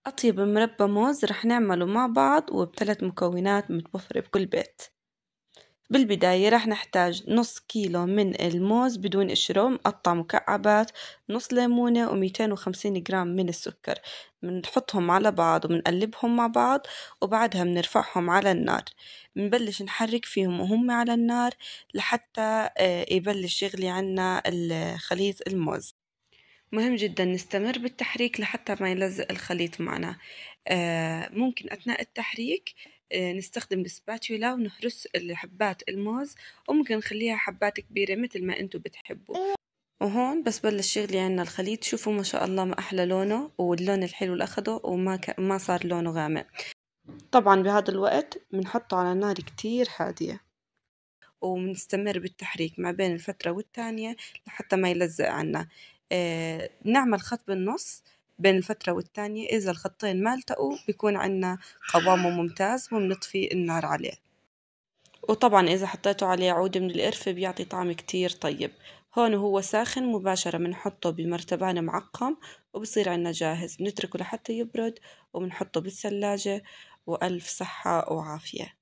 أطيب مربى موز رح نعمله مع بعض وب3 مكونات متوفرة بكل بيت. بالبداية رح نحتاج نص كيلو من الموز بدون قشره مقطع مكعبات، نص ليمونة و250 جرام من السكر. بنحطهم على بعض وبنقلبهم مع بعض وبعدها بنرفعهم على النار. بنبلش نحرك فيهم وهم على النار لحتى يبلش يغلي عنا الخليط الموز. مهم جدا نستمر بالتحريك لحتى ما يلزق الخليط معنا. ممكن أثناء التحريك نستخدم السباتولا ونهرس حبات الموز، وممكن نخليها حبات كبيرة مثل ما انتو بتحبوا. وهون بس بلش يغلي عنا الخليط، شوفوا ما شاء الله ما أحلى لونه واللون الحلو اللي أخده ما صار لونه غامق. طبعا بهذا الوقت بنحطه على نار كتير هادية وبنستمر بالتحريك ما بين الفترة والتانية لحتى ما يلزق عنا. نعمل خط بالنص بين الفترة والتانية، إذا الخطين ما التقوا بيكون عنا قوامه ممتاز وبنطفي النار عليه. وطبعا إذا حطيتوا عليه عود من القرفة بيعطي طعم كتير طيب. هون وهو ساخن مباشرة بنحطه بمرتبان معقم وبصير عنا جاهز. بنتركه لحتى يبرد وبنحطه بالثلاجة، وألف صحة وعافية.